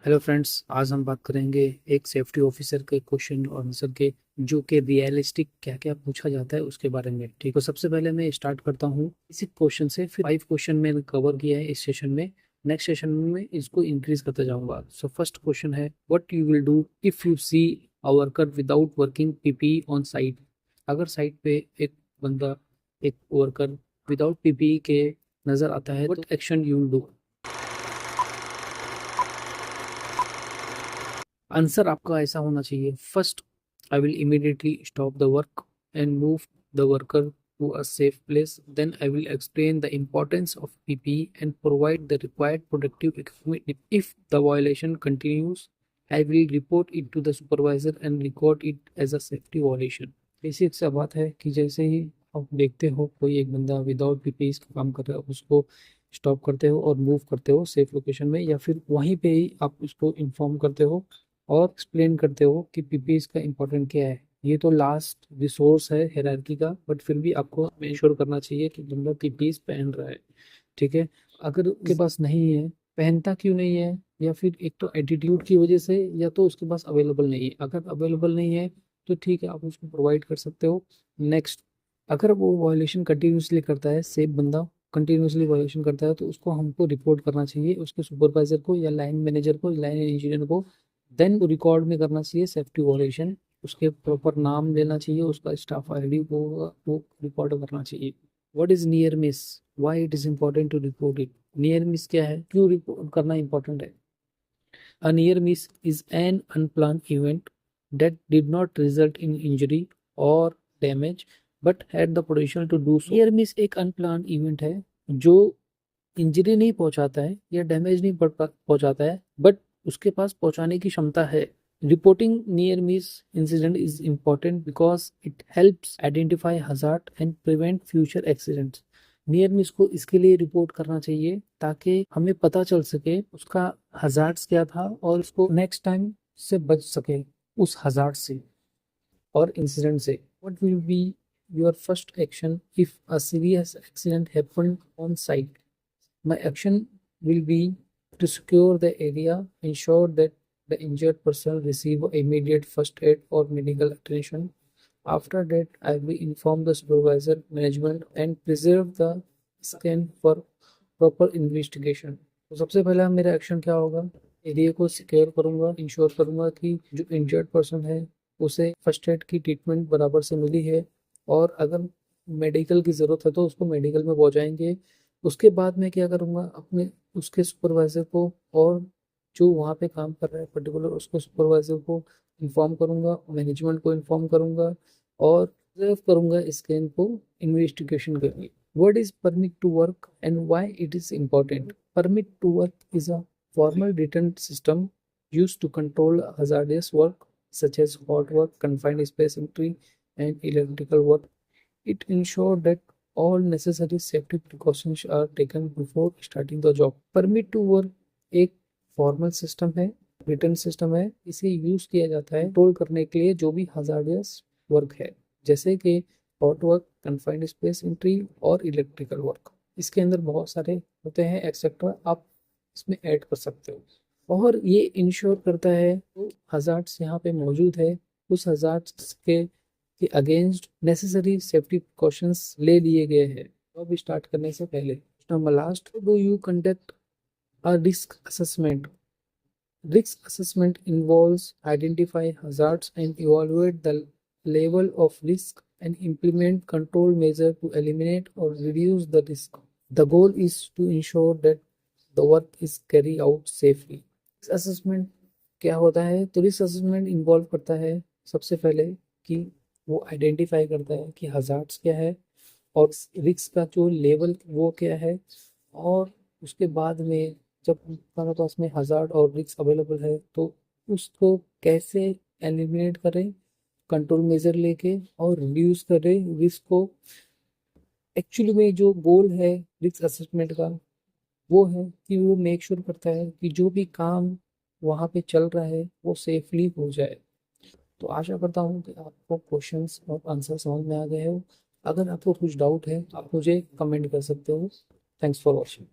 Hello friends, आज हम बात करेंगे एक सेफ्टी ऑफिसर के क्वेश्चन और आंसर के जो कि रियलिस्टिक क्या क्या पूछा जाता है उसके बारे में। ठीक है, सबसे पहले मैं स्टार्ट करता हूँ इसी क्वेश्चन से। फिर 5 क्वेश्चन मैंने कवर किया है इस सेशन में। नेक्स्ट सेशन में मैं इसको इंक्रीज करते जाऊंगा। सो फर्स्ट क्वेश्चन है, what you will do if you see a worker without working PPE on site. अगर साइट पे एक बंदा, एक वर्कर विदाउट पीपीई के नजर आता है, what action you will do. Answer आपका ऐसा होना चाहिए, first I will immediately stop the work and move the worker to a safe place. Then I will explain the importance of PPE and provide the required protective equipment. If the violation continues, I will report it to the supervisor and record it as a safety violation. Basic सा बात है कि जैसे ही आप देखते हो कोई एक बंदा विदाउट पीपीई का काम कर रहा है, उसको स्टॉप करते हो और मूव करते हो सेफ लोकेशन में, या फिर वहीं पे ही आप उसको इन्फॉर्म करते हो और एक्सप्लेन करते हो कि पीपीई का इम्पोर्टेंट क्या है। ये तो लास्ट रिसोर्स है हायरार्की का, बट फिर भी आपको इंश्योर करना चाहिए कि बंदा पीपीई पहन रहा है। ठीक है, अगर उसके पास नहीं है, पहनता क्यों नहीं है, या फिर एक तो एटीट्यूड की वजह से, या तो उसके पास अवेलेबल नहीं है। अगर अवेलेबल नहीं है तो ठीक है, आप उसको प्रोवाइड कर सकते हो। नेक्स्ट, अगर वो वायलेशन कंटिन्यूसली करता है, सेफ बंदा कंटिन्यूसली वायलेशन करता है, तो उसको हमको रिपोर्ट करना चाहिए उसके सुपरवाइजर को या लाइन मैनेजर को, लाइन इंजीनियर को। देन रिकॉर्ड में करना चाहिए सेफ्टी वायलेशन, उसके प्रॉपर नाम लेना चाहिए, उसका स्टाफ आईडी वो रिकॉर्ड करना चाहिए। What is near miss, why it is important to report it. Near miss क्या है, क्यों रिपोर्ट करना इंपॉर्टेंट है। A near miss is an unplanned event that did not result in injury or damage but had the potential to do so. Near miss एक unplanned event है जो injury नहीं पहुंचाता है या डैमेज नहीं पहुंचाता है, बट उसके पास पहुंचाने की क्षमता है। Reporting near miss incident is important because it helps identify hazard and prevent future accidents. Near miss को इसके लिए रिपोर्ट करना चाहिए ताकि हमें पता चल सके उसका हजार्ड्स क्या था और उसको नेक्स्ट टाइम से बच सके उस हजार्ड से और इंसिडेंट से। What will be your first action if a serious accident happened on site. My action will be to secure the area, ensure that the injured person receive immediate first aid or medical attention. After that, I will inform the supervisor, management, and preserve the scan for proper investigation. तो सबसे पहला मेरा action क्या होगा, area को secure करूंगा, ensure करूंगा कि जो इंजर्ड पर्सन है उसे फर्स्ट एड की ट्रीटमेंट बराबर से मिली है, और अगर मेडिकल की ज़रूरत है तो उसको मेडिकल में पहुंचाएंगे। उसके बाद मैं क्या करूँगा, अपने उसके सुपरवाइज़र को और जो वहाँ पे काम कर रहा है पर्टिकुलर उसको सुपरवाइज़र को इन्फॉर्म करूँगा, मैनेजमेंट को इन्फॉर्म करूँगा और रिजर्व करूँगा स्कैन को इन्वेस्टिगेशन के लिए। What is permit to work and why it is important. Permit to work is a formal written system used to control hazardous work such as hot work, confined space entry, and electrical work. It ensures that all necessary safety precautions are taken before starting the job. Permit to work एक formal system है, return system है। इसे use किया जाता है control करने के लिए जो भी हजार्डियस वर्क है, जैसे कि hot work, confined space entry और इलेक्ट्रिकल वर्क। इसके अंदर बहुत सारे होते हैं एक्सेट्रा, आप इसमें ऐड कर सकते हो। और ये इंश्योर करता है जो हजार्ड्स यहाँ पे मौजूद है उस हजार्ड्स के अगेंस्ट नेसेसरी सेफ्टी प्रिकॉशंस ले लिए गए हैं जॉब स्टार्ट करने से पहले। Number last, do you conduct a risk assessment. Risk assessment involves identify hazards and evaluate the level of risk and implement control measures to eliminate or reduce the risk. The goal is to ensure that the work is carried out safely. Risk assessment क्या होता है, तो risk assessment involve करता है सबसे पहले कि वो आइडेंटिफाई करता है कि हजार्ड्स क्या है और रिस्क का जो लेवल वो क्या है, और उसके बाद में जब हमारे पास में हजार्ड और रिस्क अवेलेबल है तो उसको कैसे एलिमिनेट करें कंट्रोल मेजर लेके और रिड्यूस करें रिस्क को। एक्चुअली में जो गोल है रिस्क असेसमेंट का वो है कि वो मेक श्योर करता है कि जो भी काम वहाँ पे चल रहा है वो सेफली हो जाए। तो आशा करता हूँ कि आपको क्वेश्चंस और आंसर समझ में आ गए हो। अगर आपको कुछ डाउट है आप मुझे कमेंट कर सकते हो। Thanks for watching.